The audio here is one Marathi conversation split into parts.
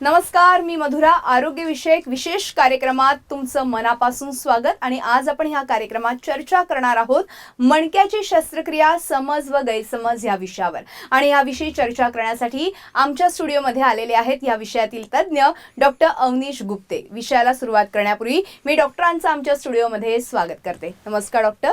नमस्कार, मी मधुरा. आरोग्यविषयक विशेष कार्यक्रमात तुमचं मनापासून स्वागत. आणि आज आपण ह्या कार्यक्रमात चर्चा करणार आहोत मणक्याची शस्त्रक्रिया, समज व गैरसमज या विषयावर. आणि याविषयी चर्चा करण्यासाठी आमच्या स्टुडिओमध्ये आलेले आहेत या विषयातील तज्ज्ञ डॉक्टर अवनीश गुप्ते. विषयाला सुरुवात करण्यापूर्वी मी डॉक्टरांचं आमच्या स्टुडिओमध्ये स्वागत करते. नमस्कार डॉक्टर.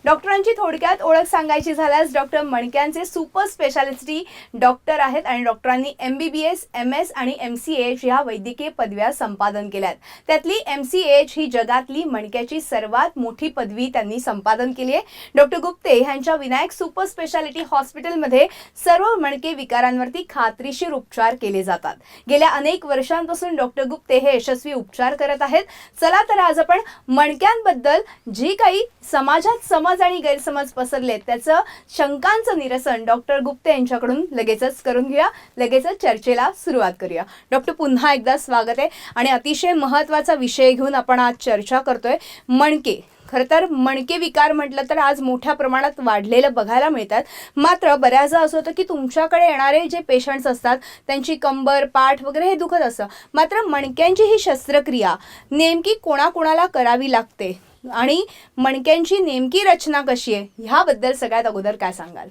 डॉक्टरांची थोडक्यात ओळख सांगायची झाल्यास डॉक्टर मणक्यांचे सुपर स्पेशालिटी डॉक्टर आहेत आणि डॉक्टरांनी MBBS, MS आणि MCH ह्या वैद्यकीय पदव्या संपादन केल्यात. त्यातली MCH ही जगातली मणक्याची सर्वात मोठी पदवी त्यांनी संपादन केली आहे. डॉक्टर गुप्ते यांच्या विनायक सुपर स्पेशालिटी हॉस्पिटलमध्ये सर्व मणके विकारांवरती खात्रीशीर उपचार केले जातात. गेल्या अनेक वर्षांपासून डॉक्टर गुप्ते हे यशस्वी उपचार करत आहेत. चला तर आज आपण मणक्यांबद्दल जी काही समाजात समज आणि गैरसमज पसरले त्याचं शंकांचं निरसन डॉक्टर गुप्ते यांच्याकडून लगेचच करून घेऊया. लगेचच चर्चेला सुरुवात करूया. डॉक्टर, पुन्हा एकदा स्वागत आहे. आणि अतिशय महत्त्वाचा विषय घेऊन आपण आज चर्चा करतोय, मणके. खरं तर मणके विकार म्हटलं तर आज मोठ्या प्रमाणात वाढलेलं बघायला मिळतात. मात्र बऱ्याचदा असं होतं की तुमच्याकडे येणारे जे पेशंट्स असतात त्यांची कंबर, पाठ वगैरे हे दुखत असतं. मात्र मणक्यांची ही शस्त्रक्रिया नेमकी कोणाकोणाला करावी लागते आणि मणक्यांची नेमकी रचना कशी आहे ह्याबद्दल सगळ्यात अगोदर काय सांगाल?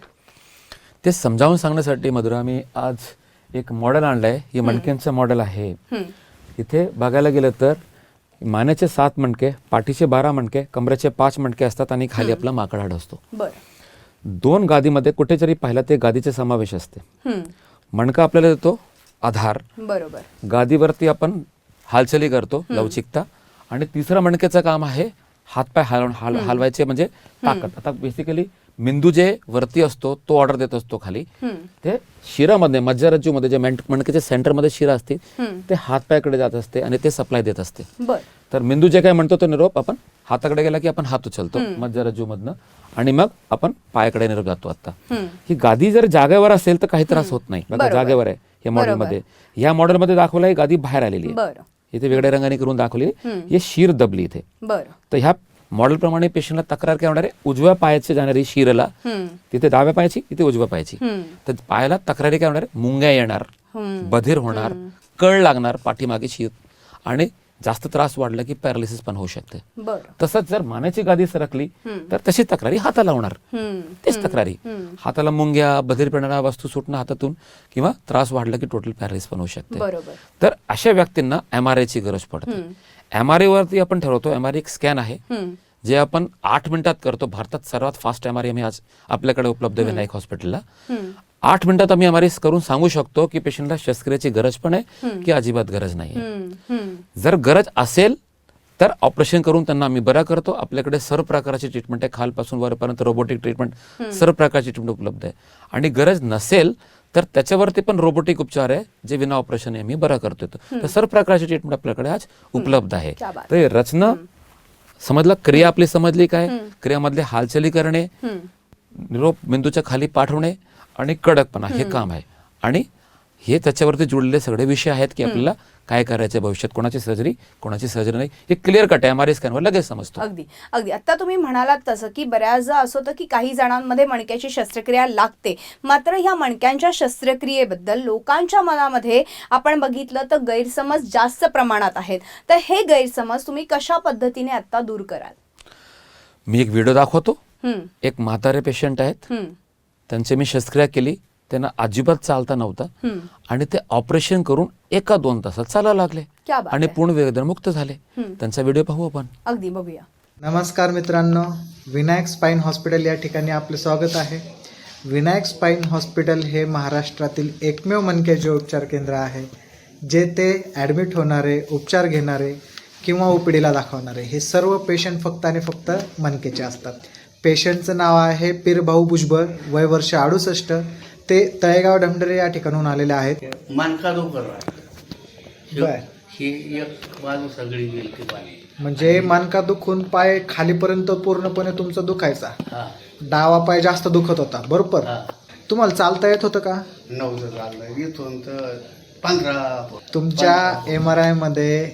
ते समजावून सांगण्यासाठी मधुरा मी आज एक मॉडेल आणलंय. हे मणक्यांचं मॉडेल आहे. इथे बघायला गेलं तर मानेचे 7 मणके, पाठीचे 12 मणके, कमरेचे 5 मणके असतात आणि खाली आपला माकड हाड असतो. 2 गादीमध्ये कुठेतरी पाहिलं ते गादीचे समावेश असते. मणका आपल्याला देतो आधार, बरोबर. गादीवरती आपण हालचाली करतो, लवचिकता. आणि तिसरं मणक्याचं काम आहे हातपाय हलवायचे, म्हणजे ताकद. आता बेसिकली मेंदू जे वरती असतो तो ऑर्डर देत असतो खाली. ते शिरामध्ये, मज्जारज्जूमध्ये जे मणक्याच्या सेंटरमध्ये शिरा असते ते हातपायाकडे जात असते आणि ते सप्लाय देत असते. तर मेंदू जे काय म्हणतो तो निरोप आपण हाताकडे गेला की आपण हात उचलतो मज्जारज्जूमधनं आणि मग आपण पायाकडे निरोप जातो. आता ही गादी जर जागेवर असेल तर काही त्रास होत नाही. बघा जागेवर आहे हे मॉडेलमध्ये. या मॉडेलमध्ये दाखवलं ही गादी बाहेर आलेली आहे. इथे वेगळ्या रंगाने करून दाखवली. हे शीर दबली इथे. तर ह्या मॉडेल प्रमाणे पेशंटला तक्रार काय होणार आहे, उजव्या पायाची जाणारी शिरला तिथे डाव्या पायाची, इथे उजव्या पायाची. तर पायाला तक्रारी काय होणार आहे, मुंग्या येणार, बधीर होणार, कळ लागणार पाठीमागे शिर, आणि जास्त त्रास वाढला की पॅरालिसिस पण होऊ शकते. तसंच जर मानेची गादी सरकली तर तशी तक्रारी हाताला होणार. तेच तक्रारी हाताला मुंग्या, बधीरपणा, वस्तू सुटणं हातातून, किंवा त्रास वाढला की टोटल पॅरालिसिस पण होऊ शकते. तर अशा व्यक्तींना MRI ची गरज पडते. MRI वरती आपण ठरवतो. MRI एक स्कॅन आहे जे आपण 8 मिनिटात करतो. भारतात सर्वात फास्ट MRI आम्ही आज आपल्याकडे उपलब्ध विनायक हॉस्पिटलला. 8 मिनिटात आम्ही MRI करून सांगू शकतो की पेशंटला शस्त्रक्रियेची गरज पण आहे की अजिबात गरज नाही. जर गरज असेल तर ऑपरेशन करून त्यांना आम्ही बरा करतो. आपल्याकडे सर्व प्रकारची ट्रीटमेंट आहे, खालपासून वरपर्यंत रोबोटिक ट्रीटमेंट, सर्व प्रकारची ट्रीटमेंट उपलब्ध आहे. आणि गरज नसेल तर त्याच्यावरती पण रोबोटिक उपचार आहे जे विना ऑपरेशन आम्ही बरा करतो. तर सर्व प्रकारची ट्रीटमेंट आपल्याकडे आज उपलब्ध आहे. तर रचना समजला, क्रिया आपली समजली काय, क्रियामधले हालचाली करणे, निरोप मेंदूच्या खाली पाठवणे आणि कडकपणा हे काम आहे. आणि हे त्याच्यावरती जुळलेले सगळे विषय आहेत की आपल्याला काय करायचं भविष्यात, कोणाची सर्जरी नाही, हे क्लिअर कट आहे. MRI स्कॅनवर लगेच समजतो. अगदी अगदी. आता तुम्ही म्हणालात तसं की बऱ्याचदा असं होतं की काही जणांमध्ये मणक्याची शस्त्रक्रिया लागते. मात्र ह्या मणक्यांच्या शस्त्रक्रियेबद्दल लोकांच्या मनामध्ये आपण बघितलं तर गैरसमज जास्त प्रमाणात आहेत. तर हे गैरसमज तुम्ही कशा पद्धतीने आता दूर कराल? मी एक व्हिडिओ दाखवतो. एक म्हातारे पेशंट आहेत, त्यांची मी शस्त्रक्रिया केली. त्यांना अजिबात चालता नव्हतं आणि ते ऑपरेशन करून 1-2 तासात चालायला लागले आणि पूर्ण वेदनामुक्त झाले. त्यांचा व्हिडिओ पाहू आपण. अगदी बघूया. नमस्कार मित्रांनो, विनायक स्पाईन हॉस्पिटल या ठिकाणी आपले स्वागत आहे. विनायक स्पाईन हॉस्पिटल हे महाराष्ट्रातील एकमेव मणक्याचे उपचार केंद्र आहे जे ते ॲडमिट होणारे, उपचार घेणारे किंवा OPDला दाखवणारे हे सर्व पेशंट फक्त आणि फक्त मणकेचे असतात. पेशंटचं नाव आहे पीरभाऊ भुजबळ, वय वर्ष 68. ते तळेगाव ढमढरे या ठिकाणून आलेले आहेत. मानका म्हणजे मानका दुखून पाय खालीपर्यंत पूर्णपणे तुमचा दुखायचा. डावा पाय जास्त दुखत होता, बरोबर? तुम्हाला चालता येत होतं का? नव्हतं चाललं, इथून तर 15. तुमच्या MRI मध्ये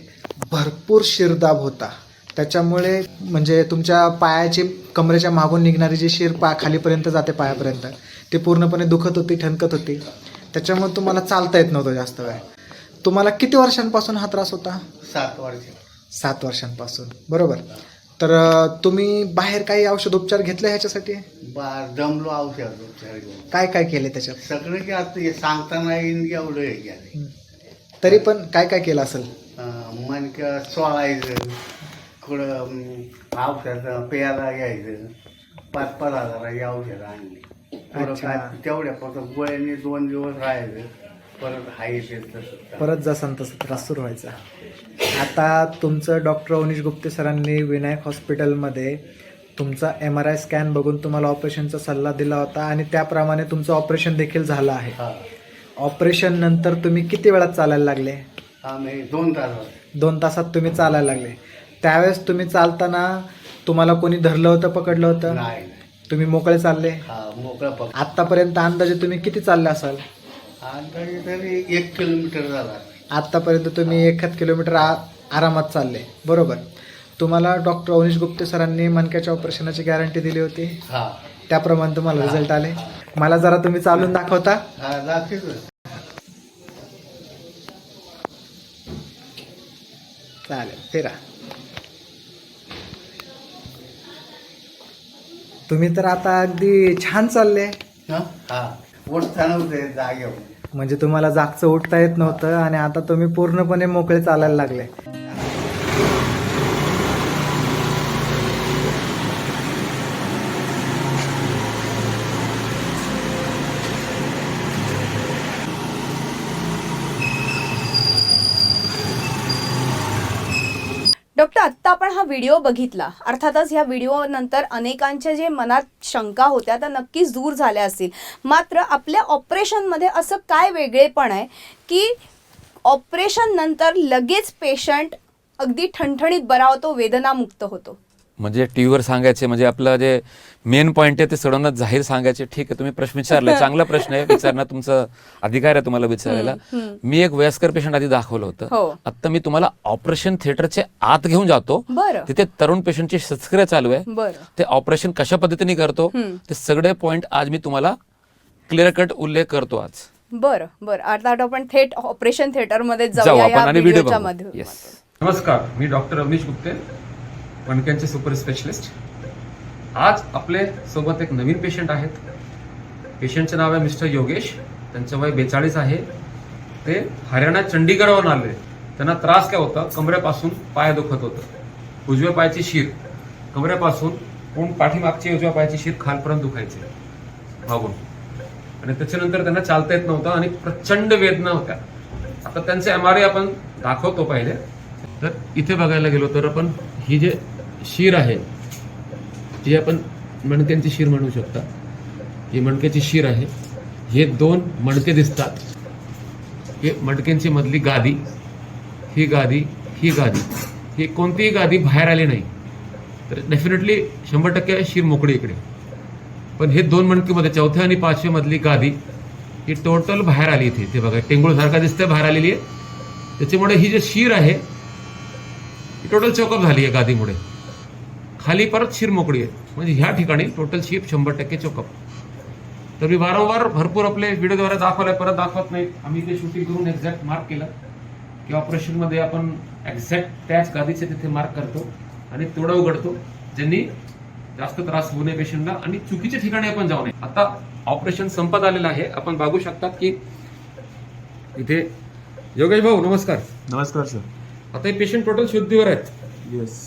भरपूर शिरदाब होता. त्याच्यामुळे म्हणजे तुमच्या पायाची, कमरेच्या मागून निघणारी जी शिर खालीपर्यंत जाते पायापर्यंत, ती पूर्णपणे दुखत होती, ठणकत होती. त्याच्यामुळे तुम्हाला चालता येत नव्हतं जास्त वेळ. तुम्हाला किती वर्षांपासून हा त्रास होता? 7 वर्ष 7 वर्षांपासून, बरोबर. तर तुम्ही बाहेर काही औषध उपचार घेतले ह्याच्यासाठी? जमलो औषध उपचार घेऊन काय काय केले त्याच्यात? सगळं की आता हे सांगता नाही येईन एवढं हे केलं. तरी पण काय काय केलं असेल? मणक्या चोळायचं, कुठं औषध प्यायला घ्यायचं, 5-5 हजाराची औषध आणली. पुढं अच्छा. काय तेवढ्या फक्त गोळ्याने 2 दिवस राहायचं, परत हाय ते तसं. परत जसा तसा त्रास सुरू व्हायचा. आता तुमचं डॉक्टर अवनीश गुप्ते सरांनी विनायक हॉस्पिटलमध्ये तुमचा MRI स्कॅन बघून तुम्हाला ऑपरेशनचा सल्ला दिला होता आणि त्याप्रमाणे तुमचं ऑपरेशन देखील झालं आहे. हा ऑपरेशन नंतर तुम्ही किती वेळात चालायला लागले? आम्ही 2 तास 2 तासात तुम्ही चालायला लागले. त्यावेळेस तुम्ही चालताना तुम्हाला कोणी धरलं होतं, पकडलं होतं? नाही. तुम्ही मोकळे चालले? हा मोकळा फक्त आतापर्यंत अंदाजे तुम्ही किती चालले असाल? अंदाजे तरी 1 किलोमीटर झाला. आत्तापर्यंत तुम्ही 1 किलोमीटर आरामात चालले, बरोबर. तुम्हाला डॉक्टर अवनीश गुप्ते सरांनी मणक्याच्या ऑपरेशनाची गॅरंटी दिली होती, हा त्याप्रमाणे तुम्हाला रिझल्ट आले. मला जरा तुम्ही चालून दाखवता? हा दाखवतो. चालेल, फिरा. तुम्ही तर आता अगदी छान चालले. हा उठताना होते जागेवर. म्हणजे तुम्हाला जागचं उठता येत नव्हतं आणि आता तुम्ही पूर्णपणे मोकळे चालायला लागले. डॉक्टर, आत्ता आपण हा व्हिडिओ बघितला. अर्थातच ह्या व्हिडिओ नंतर अनेकांच्या जे मनात शंका होत्या त्या नक्कीच दूर झाल्या असतील. मात्र आपल्या ऑपरेशनमध्ये असं काय वेगळेपण आहे की ऑपरेशन नंतर लगेच पेशंट अगदी ठणठणीत बरा होतो, वेदनामुक्त होतो? म्हणजे टीव्हीवर सांगायचे, म्हणजे आपलं जे मेन पॉईंट आहे ते सडवून जाहीर सांगायचे. ठीक आहे, तुम्ही प्रश्न विचारला, चांगला प्रश्न आहे, विचारणं तुमचं अधिकार आहे तुम्हाला विचारायला. मी एक वयस्कर पेशंट आधी दाखवलं होतं. हो. आता मी तुम्हाला ऑपरेशन थिएटरचे आत घेऊन जातो. बरं. तिथे तरुण पेशंटची शस्त्रक्रिया चालू आहे. बरं. ते ऑपरेशन कशा पद्धतीने करतो ते सगळे पॉईंट आज मी तुम्हाला क्लिअर कट उल्लेख करतो आज. बरं बरं, आता आपण थेट ऑपरेशन थिएटरमध्ये जाऊ जाऊया आपण या आणि व्हिडिओ व्हिडिओच्या बघू. माध्यमातून. Yes. नमस्कार, मी डॉक्टर अवनीश गुप्ते, मणक्यांचे सुपर स्पेशलिस्ट. आज आपले सोबत एक नवीन पेशंट आहेत. पेशंटचं नाव आहे मिस्टर योगेश. त्यांचं वय 42 आहे. ते हरियाणा चंडीगडवरून आले. त्यांना त्रास काय होता? कमरेपासून पाय दुखत होतं. उजव्या पायाची शीर कमरेपासून पूर्ण पाठीमागची उजव्या पायाची शीर खालपर्यंत दुखायची मागून, आणि त्याच्यानंतर त्यांना चालता येत नव्हतं आणि प्रचंड वेदना होत्या. आता त्यांचे MRI आपण दाखवतो पहिले. तर इथे बघायला गेलो तर आपण ही जे शीर आहे जी आपण मणक्यांची शीर म्हणू शकता. ही मणक्याची शीर आहे. हे 2 मणके दिसतात. हे मणक्यांची मधली गादी, ही गादी, ही गादी, ही कोणतीही गादी बाहेर आली नाही तर डेफिनेटली 100% शीर मोकळी इकडे. पण हे 2 मणकेमध्ये 4थ्या आणि 5व्या मधली गादी ही टोटल बाहेर आली. इथे ते बघा टेंगुळसारखा दिसतंय, बाहेर आलेली आहे. त्याच्यामुळे ही जी शीर आहे ही टोटल चोकअप झाली आहे गादीमुळे. खाली परत शीर मोकळी आहे. म्हणजे ह्या ठिकाणी टोटल शीर 100% चोकअप. तर मी वारंवार भरपूर आपले व्हिडिओद्वारे दाखवलंय, परत दाखवत नाही. आम्ही ते शूटिंग करून एक्झॅक्ट मार्क केलं की ऑपरेशनमध्ये आपण एक्झॅक्ट त्याच गादीचे तिथे मार्क करतो आणि तेवढं उघडतो ज्यांनी जास्त त्रास होऊ नये पेशंटला आणि चुकीच्या ठिकाणी आपण जाऊ नये. आता ऑपरेशन संपत आलेलं आहे. आपण बघू शकतात की इथे योगेश भाऊ नमस्कार. नमस्कार सर. आता हे पेशंट टोटल शुद्धीवर आहेत. येस.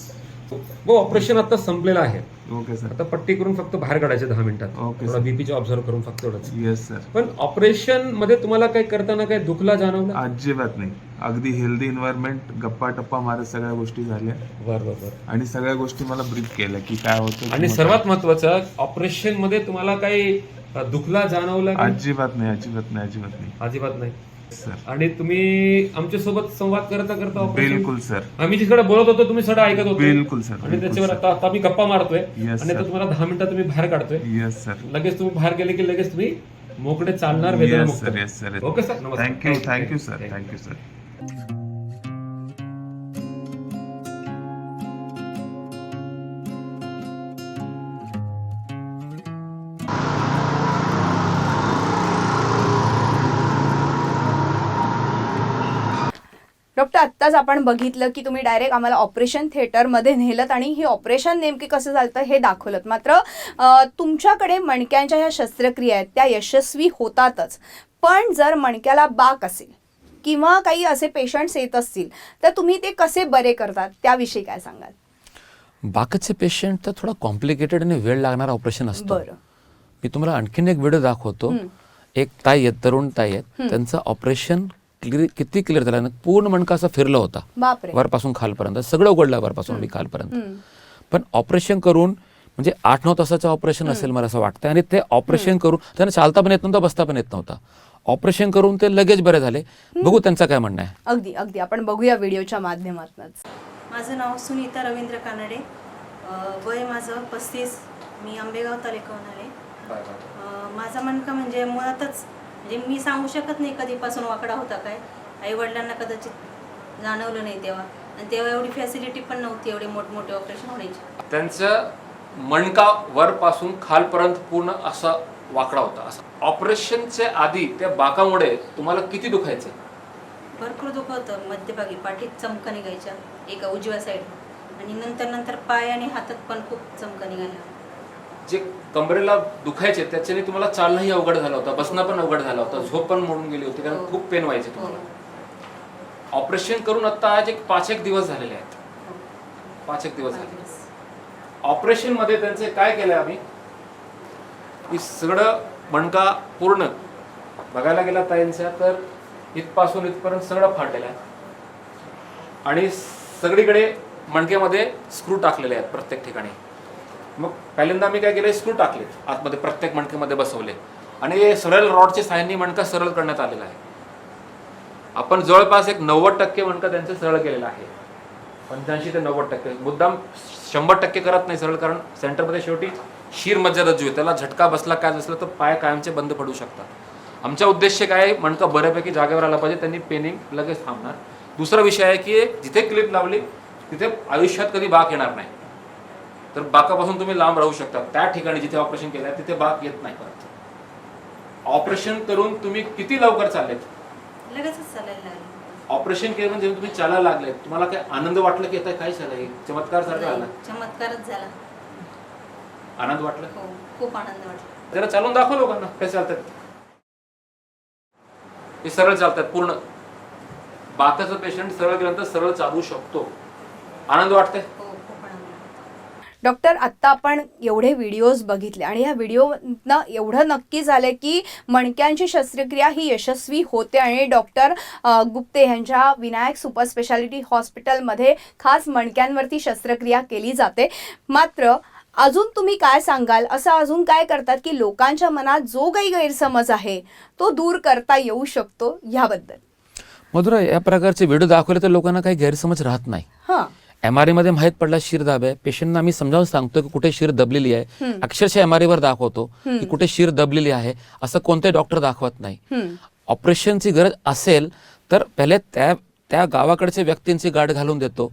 हो, ऑपरेशन आता संपलेलं आहे. Okay sir. आता पट्टी करून फक्त बाहेर काढायचे 10 मिनिटात. ओके थोडा सर. बीपीचे ऑब्झर्व करून फक्त एवढंच. Yes sir. पण ऑपरेशन मध्ये तुम्हाला काही करताना काही दुखला जाणवलं? अजिबात नाही. अगदी हेल्दी एन्व्हायरमेंट, गप्पा टप्पा मारत सगळ्या गोष्टी झाल्या बरोबर. आणि सगळ्या गोष्टी मला ब्रीफ केल्या की काय होतं. आणि सर्वात महत्वाचं ऑपरेशन मध्ये तुम्हाला काही दुखला जाणवलं का? अजिबात नाही, अजिबात नाही, अजिबात नाही अजिबात नाही सर. आणि तुम्ही आमच्या सोबत संवाद करता करता operation- बिलकुल सर. आम्ही जिकडे बोलत होतो तुम्ही सगळं ऐकत होतो. बिलकुल सर. आणि त्याच्यावर आता आम्ही गप्पा मारतोय Yes, आणि आता sir. तुम्हाला 10 मिनिटात तुम्ही बाहेर काढतोय. Yes sir. लगेच तुम्ही बाहेर गेले की लगेच तुम्ही मोकळे चालणार, वेदना येस मुक्त. Sir. Yes sir. Okay sir, नमस्कार. Thank you sir. Thank you sir. Doctor, आत्ताच आपण बघितलं की तुम्ही डायरेक्ट आम्हाला ऑपरेशन थिएटरमध्ये नेलत आणि हे ऑपरेशन नेमके कसं चालतं हे दाखवलं. मात्र तुमच्याकडे मणक्यांच्या ह्या शस्त्रक्रिया आहेत त्या यशस्वी होतातच, पण जर मणक्याला बाक असेल किंवा काही असे पेशंट्स येत असतील तर तुम्ही ते कसे बरे करतात त्याविषयी काय सांगाल? बाकाचे पेशंट तर थोडा कॉम्प्लिकेटेड आणि वेळ लागणारा ऑपरेशन असतं. बरं. मी तुम्हाला आणखीन एक व्हिडिओ दाखवतो. एक ताई आहेत, तरुण ताई आहेत, त्यांचं ऑपरेशन किती क्लिअर झालं ना, पूर्ण मणका असा फिरला होता बापरे. वरपासून खालपर्यंत, सगळं उघडलं वरपासून आणि खालपर्यंत. पण ऑपरेशन करून म्हणजे 8-9 तासाचं ऑपरेशन असेल मला असं वाटतं, आणि ते ऑपरेशन करून त्यांना चालता पण येत नव्हता, बसता पण येत नव्हता. ऑपरेशन करून ते लगेच बरे झाले. बघू त्यांचं काय म्हणणं आहे. अगदी अगदी आपण बघूया व्हिडिओच्या माध्यमातूनच. माझं नाव सुनीता रवींद्र कानडे, वय माझं 35, मी आंबेगाव तालुक्याहून आले. माझा मणका म्हणजे मुळातच म्हणजे मी सांगू शकत नाही कधीपासून वाकडा होता काय. आई वडिलांना कदाचित जाणवलं नाही तेव्हा, आणि तेव्हा एवढी फॅसिलिटी पण नव्हती एवढे मोठमोठे ऑपरेशन होण्याची. त्यांचं मणका वरपासून खालपर्यंत पूर्ण असा वाकडा होता. असं ऑपरेशनच्या आधी त्या बाकामुळे तुम्हाला किती दुखायचं? भरपूर दुखत होतं. मध्यभागी पाठीत चमका निघायच्या एका उजव्या साईड, आणि नंतर पाय आणि हातात पण खूप चमका निघाल्या. जे कमरेला दुखायचे त्याच्याने तुम्हाला चालणंही अवघड झालं होतं, बसणं पण अवघड झालं होतं, झोप पण मोडून गेली होती, कारण खूप पेन व्हायचे तुम्हाला. ऑपरेशन करून आता आज एक 5-1 दिवस झालेले आहेत. 5-1 दिवस झाले. ऑपरेशन मध्ये त्यांचे काय केलंय आम्ही, की सगळं मणका पूर्ण बघायला गेला ताईंच्या तर इथपासून इथपर्यंत सगळं फाटलेलं आहे, आणि सगळीकडे मणक्यामध्ये स्क्रू टाकलेले आहेत प्रत्येक ठिकाणी. मग पहिल्यांदा आम्ही काय केलं, स्क्रू टाकले आतमध्ये, प्रत्येक मणक्यामध्ये बसवले, आणि सरळ रॉडच्या साहाय्याने मणका सरळ करण्यात आलेला आहे. आपण जवळपास एक 90% मणका त्यांचं सरळ केलेला आहे. 85 ते 90%. मुद्दाम 100% करत नाही सरळ, कारण सेंटरमध्ये शेवटी शीर मज्जारज्जू आहे, त्याला झटका बसला काय बसला तर पाय कायमचे बंद पडू शकतात. आमचा उद्देश काय आहे, मणका बऱ्यापैकी जागेवर आला पाहिजे, त्यांनी पेनिंग लगेच थांबणार. दुसरा विषय आहे की जिथे क्लिप लावली तिथे आयुष्यात कधी बाक येणार नाही, तर बाकापासून तुम्ही लांब राहू शकता. त्या ठिकाणी जिथे ऑपरेशन केलंय तिथे बाक येत नाही परत. ऑपरेशन करून तुम्ही किती लवकर चाललेत? लगेचच चालायला लागले. ऑपरेशन केलं म्हणजे तुम्ही चालायला लागले, तुम्हाला काय आनंद वाटला की आता काय झालं, चमत्कार सारखं आला? चमत्कारच झाला. आनंद वाटला? हो, खूप आनंद वाटला. जरा चालून दाखव लोकांना कसे चालतात. हे सरळ चालतात पूर्ण. बाकाचं पेशंट सरळ गेल्यानंतर सरळ चालू शकतो. आनंद वाटतंय? हो, खूप आनंद वाटला. डॉक्टर, आत्ता आपण एवढे व्हिडिओज बघितले आणि ह्या व्हिडिओनं एवढं नक्की झालं की मणक्यांची शस्त्रक्रिया ही यशस्वी होते, आणि डॉक्टर गुप्ते यांच्या विनायक सुपर स्पेशालिटी हॉस्पिटलमध्ये खास मणक्यांवरती शस्त्रक्रिया केली जाते. मात्र अजून तुम्ही काय सांगाल, असं अजून काय करतात की लोकांच्या मनात जो काही गैरसमज आहे तो दूर करता येऊ शकतो याबद्दल? मधुरा, या प्रकारचे व्हिडिओ दाखवले तर लोकांना काही गैरसमज राहत नाही. हां. MRI मध्ये माहीत पडला शिर दाब आहे, पेशंटना आम्ही समजावून सांगतो की कुठे शिर दबलेली आहे, अक्षरशः MRI वर दाखवतो की कुठे शिर दबलेली आहे, असं कोणते डॉक्टर दाखवत नाही. ऑपरेशनची गरज असेल तर पहिले त्या गावाकडच्या व्यक्तींची गाठ घालून देतो.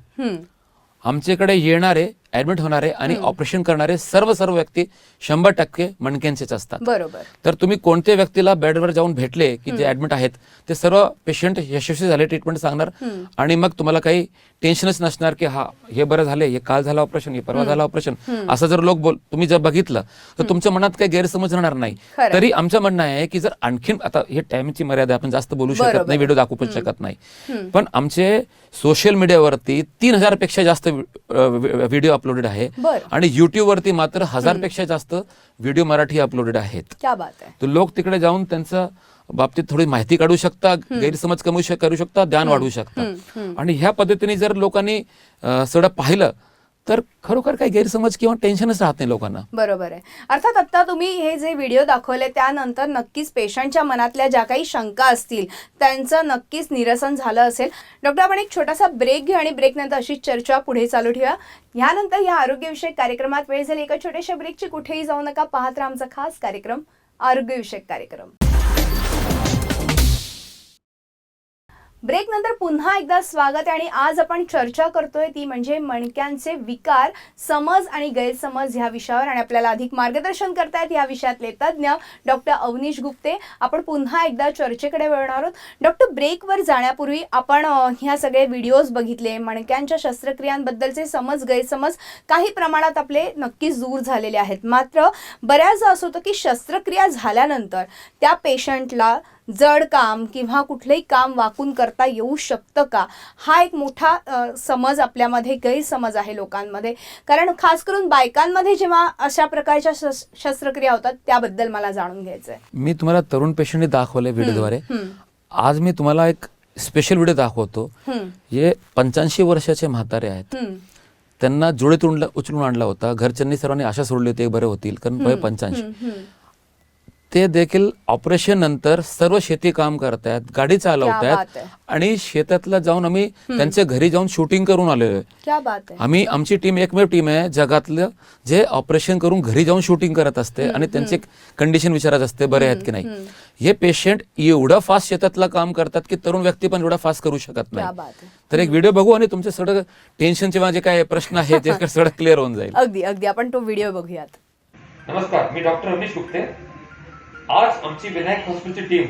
आमच्याकडे येणारे, ऍडमिट होणारे आणि ऑपरेशन करणारे सर्व व्यक्ती 100% मणक्यांचेच असतात. बरोबर. तर तुम्ही कोणत्या व्यक्तीला बेडवर जाऊन भेटले की जे ऍडमिट आहेत ते सर्व पेशंट यशस्वी झाले, ट्रीटमेंट सांगणार, आणि मग तुम्हाला काही टेन्शनच नसणार की हा हे बरं झाले, हे काल झालं ऑपरेशन, हे परवा झालं ऑपरेशन, असं जर लोक तुम्ही जर बघितलं तर तुमच्या मनात काही गैरसमज राहणार नाही. तरी आमचं म्हणणं आहे की जर आणखीन, आता हे टाइमची मर्यादा, आपण जास्त बोलू शकत नाही, व्हिडिओ दाखवू पण शकत नाही, पण आमचे सोशल मीडियावरती 3000 पेक्षा जास्त व्हिडिओ अपलोडेड आहे, आणि युट्यूब वरती मात्र 1000 पेक्षा जास्त व्हिडिओ मराठी अपलोडेड आहेत. क्या बात आहे. तर लोक तिकडे जाऊन त्यांच्या बाबतीत थोडी माहिती काढू शकता, गैरसमज करू शकता, ध्यान वाढवू शकता. आणि ह्या पद्धतीने जर लोकांनी सगळं पाहिलं तर खरोखर काही गैरसमज किंवा टेन्शनच राहत नाही लोकांना. बरोबर आहे. अर्थात आता तुम्ही हे जे व्हिडिओ दाखवले त्यानंतर नक्कीच पेशंटच्या मनातल्या ज्या काही शंका असतील त्यांचं नक्कीच निरसन झालं असेल. डॉक्टर, आपण एक छोटासा ब्रेक घेऊ आणि ब्रेकनंतर अशी चर्चा पुढे चालू ठेवूया. यानंतर या आरोग्यविषयक कार्यक्रमात वेळ झाली एका छोट्याशा ब्रेकची. कुठेही जाऊ नका, पाहत राहा आमचा खास कार्यक्रम, आरोग्यविषयक कार्यक्रम. ब्रेक नंतर पुन्हा एकदा स्वागत आहे आणि आज आपण चर्चा करतोय ती म्हणजे मणक्यांचे विकार, समज आणि गैरसमज ह्या विषयावर. आणि आपल्याला अधिक मार्गदर्शन करतायत या विषयातले तज्ज्ञ डॉक्टर अवनीश गुप्ते. आपण पुन्हा एकदा चर्चेकडे वळणार आहोत. डॉक्टर, ब्रेकवर जाण्यापूर्वी आपण ह्या सगळे व्हिडिओज बघितले, मणक्यांच्या शस्त्रक्रियांबद्दलचे समज गैरसमज काही प्रमाणात आपले नक्कीच दूर झालेले आहेत. मात्र बऱ्याचदा असं होतं की शस्त्रक्रिया झाल्यानंतर त्या पेशंटला जड काम किंवा कुठलंही काम वाकून करता येऊ शकतं का, हा एक मोठा समज आपल्यामध्ये, गैरसमज आहे लोकांमध्ये. कारण खास करून बायकांमध्ये जेव्हा अशा प्रकारच्या शस्त्रक्रिया होतात त्याबद्दल मला जाणून घ्यायचं आहे. मी तुम्हाला तरुण पेशंटने दाखवले व्हिडिओद्वारे. आज मी तुम्हाला एक स्पेशल व्हिडिओ दाखवतो. हे 85 वर्षाचे म्हातारे आहेत. त्यांना जुळीत उचलून आणला होता. घरच्यांनी सर्वांनी आशा सोडली होती बरे होतील, कारण वय 85. ते देखील ऑपरेशन नंतर सर्व शेती काम करतायत, गाडी चालवतायत आणि शेतातला जाऊन आम्ही त्यांच्या घरी जाऊन शूटिंग करून आलेलो आहे. आम्ही आमची टीम एकमेव टीम आहे जगातलं जे ऑपरेशन करून घरी जाऊन शूटिंग करत असते आणि त्यांचे कंडिशन विचारत असते बरे आहेत की नाही. हे पेशंट एवढं फास्ट शेतातलं काम करतात की तरुण व्यक्ती पण एवढा फास्ट करू शकत नाही. तर एक व्हिडिओ बघू आणि तुमचे सगळं टेन्शनचे जे काय प्रश्न आहेत ते सगळं क्लिअर होऊन जाईल. अगदी अगदी आपण तो व्हिडिओ बघूयात. नमस्कार, मी डॉक्टर अवनीश गुप्ते. आज आमची विनायक हॉस्पिटलची टीम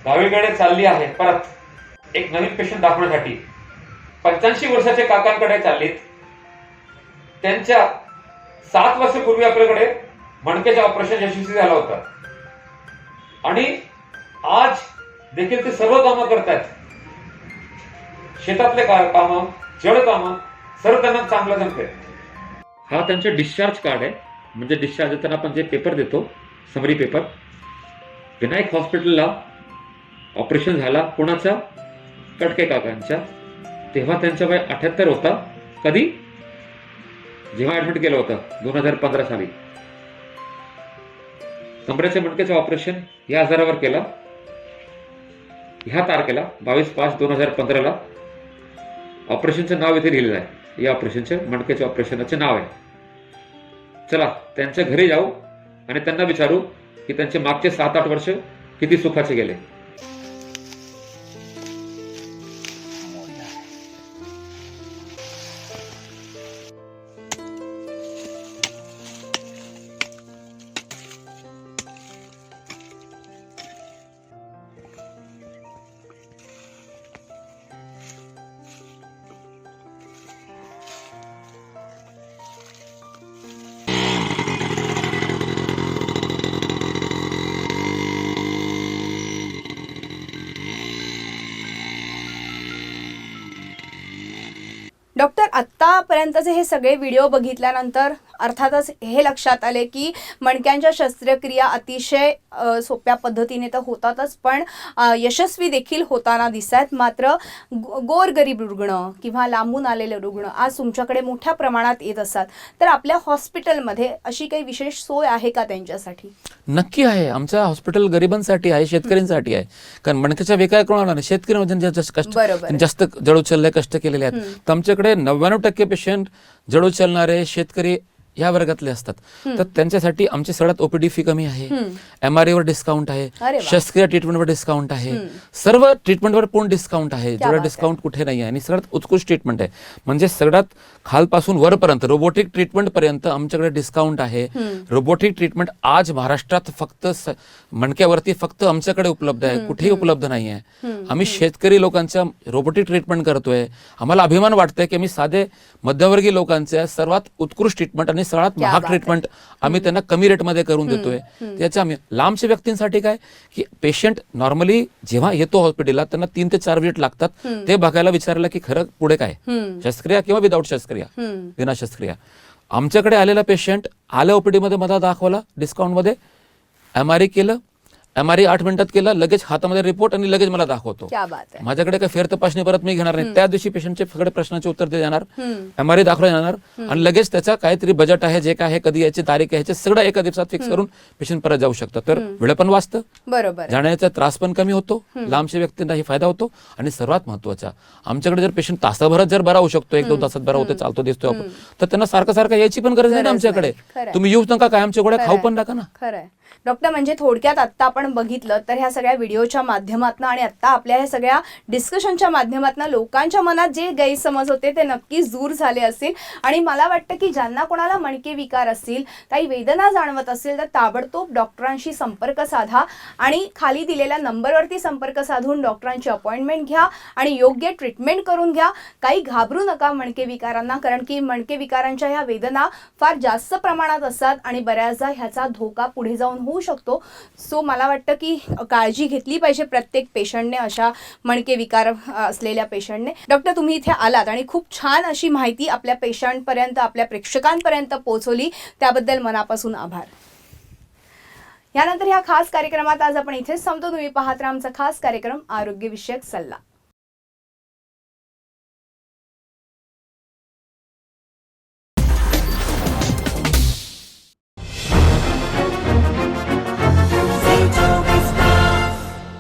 गावीकडे चालली आहे परत एक नवीन पेशंट दाखवण्यासाठी. 85 वर्षाच्या काकांकडे चाललीत. त्यांच्या 7 वर्षापूर्वी आपल्याकडे मणक्याचे ऑपरेशन यशस्वी झालं होतं आणि आज देखील ते सर्व कामं करतात. शेतातले कामं, जड कामं सर्व त्यांना चांगलं जमते. हा त्यांचे डिस्चार्ज कार्ड आहे. म्हणजे डिस्चार्ज देताना आपण जे पेपर देतो, समरी पेपर. विनायक हॉस्पिटलला ऑपरेशन झाला कोणाचा? कटके काकांच्या. तेव्हा त्यांचा वय 78 होता. कधी? जेव्हा ऍडमिट केलं होतं 2015 साली. कमरेच्या मणक्याचं ऑपरेशन या आजारावर केलं. ह्या तारखेला 22/5/2015 ऑपरेशनचं नाव इथे लिहिलेलं आहे. या ऑपरेशनचे, मणक्याच्या ऑपरेशनचे नाव आहे. चला त्यांच्या घरी जाऊ आणि त्यांना विचारू की त्यांचे मागचे 7-8 वर्ष किती सुखाचे गेले. डॉक्टर, आत्तापर्यंतचे हे सगळे व्हिडिओ बघितल्यानंतर अर्थातच हे लक्षात आले की मणक्यांच्या शस्त्रक्रिया अतिशय सोप्या पद्धतीने तर होतातच, पण यशस्वी देखील होताना दिसतात. मात्र गोरगरीब रुग्ण किंवा लांबून आलेले रुग्ण आज तुमच्याकडे मोठ्या प्रमाणात येत असतात. तर आपल्या हॉस्पिटलमध्ये अशी काही विशेष सोय आहे का त्यांच्यासाठी? नक्की आहे. आमचं हॉस्पिटल गरिबांसाठी आहे, शेतकऱ्यांसाठी आहे. कारण मणक्याच्या विकार कोणाला नाही, शेतकऱ्यांमध्ये जास्त जड उचलले, कष्ट केलेले आहेत. तर आमच्याकडे 99% पेशंट जड उचलणारे शेतकरी या वर्गातले असतात. तर त्यांच्यासाठी आमची सगळ्यात ओपीडी फी कमी आहे. MRI वर डिस्काउंट आहे. शस्त्रक्रिया ट्रीटमेंटवर डिस्काउंट आहे. सर्व ट्रीटमेंटवर पूर्ण डिस्काउंट आहे. जेवढा डिस्काउंट कुठे नाही आहे. आणि सगळ्यात उत्कृष्ट ट्रीटमेंट आहे. म्हणजे सगळ्यात खालपासून वरपर्यंत रोबोटिक ट्रीटमेंट पर्यंत आमच्याकडे डिस्काउंट आहे. रोबोटिक ट्रीटमेंट आज महाराष्ट्रात फक्त मणक्यावरती फक्त आमच्याकडे उपलब्ध आहे, कुठेही उपलब्ध नाही आहे. आम्ही शेतकरी लोकांच्या रोबोटिक ट्रीटमेंट करतोय. आम्हाला अभिमान वाटतोय की आम्ही साधे मध्यमवर्गीय लोकांच्या सर्वात उत्कृष्ट ट्रीटमेंट आणि सगळ्यात महाग ट्रीटमेंट आम्ही त्यांना कमी रेटमध्ये करून देतोय. त्याच्या आम्ही लांबच्या व्यक्तींसाठी काय की पेशंट नॉर्मली जेव्हा येतो हॉस्पिटलला त्यांना 3 ते 4 विजिट लागतात. ते बघायला विचारायला की खरं पुढे काय, शस्त्रक्रिया किंवा विदाऊट शस्त्रक्रिया, विना शस्त्रक्रिया. आमच्याकडे आलेला पेशंट आल्या ओपीडी मध्ये मला दाखवला डिस्काउंट मध्ये, MRI केलं, MRI 8 मिनिटात केला, लगेच हातामध्ये रिपोर्ट आणि लगेच मला दाखवतो. माझ्याकडे काही फेर तपासणी परत मी घेणार नाही. त्या दिवशी पेशंटचे सगळे प्रश्नाचे उत्तर दिले जाणार, MRI दाखवला जाणार आणि लगेच त्याचा काहीतरी बजेट आहे, जे काय आहे, कधी याची तारीख आहे, सगळं एका दिवसात फिक्स करून पेशंट परत जाऊ शकतं. तर वेळ पण वाचतं, बरोबर, जाण्याचा त्रास पण कमी होतो, लांबच्या व्यक्तींनाही फायदा होतो. आणि सर्वात महत्वाचा, आमच्याकडे जर पेशंट तासाभरात जर बरा होऊ शकतो, 1-2 तासात बरा होते, चालतो, दिसतो आपण, तर त्यांना सारखं यायची पण गरज नाही ना आमच्याकडे. तुम्ही येऊच नका, काय आमच्या गोळ्या खाऊ पण नका ना. डॉक्टर, म्हणजे थोडक्यात आत्ता आपण बघितलं तर ह्या सगळ्या व्हिडिओच्या माध्यमातून आणि आत्ता आपल्या ह्या सगळ्या डिस्कशनच्या माध्यमातून लोकांच्या मनात जे गैरसमज होते ते नक्कीच दूर झाले असतील. आणि मला वाटतं की ज्यांना कोणाला मणके विकार असतील, काही वेदना जाणवत असेल, तर ताबडतोब डॉक्टरांशी संपर्क साधा आणि खाली दिलेल्या नंबरवरती संपर्क साधून डॉक्टरांची अपॉइंटमेंट घ्या आणि योग्य ट्रीटमेंट करून घ्या. काही घाबरू नका मणके विकारांना, कारण की मणके विकारांच्या ह्या वेदना फार जास्त प्रमाणात असतात आणि बऱ्याचदा ह्याचा धोका पुढे जाऊन होऊ शकतो. सो मला वाटतं की काळजी घेतली पाहिजे प्रत्येक पेशंटने, अशा मणके विकार असलेल्या पेशंटने. डॉक्टर, तुम्ही इथे आलात आणि खूप छान अशी माहिती आपल्या पेशंटपर्यंत, आपल्या प्रेक्षकांपर्यंत पोहोचवली, त्याबद्दल मनापासून आभार. यानंतर ह्या खास कार्यक्रमात आज आपण इथेच थांबतो. तुम्ही पाहत राहा आमचा खास कार्यक्रम आरोग्यविषयक सल्ला.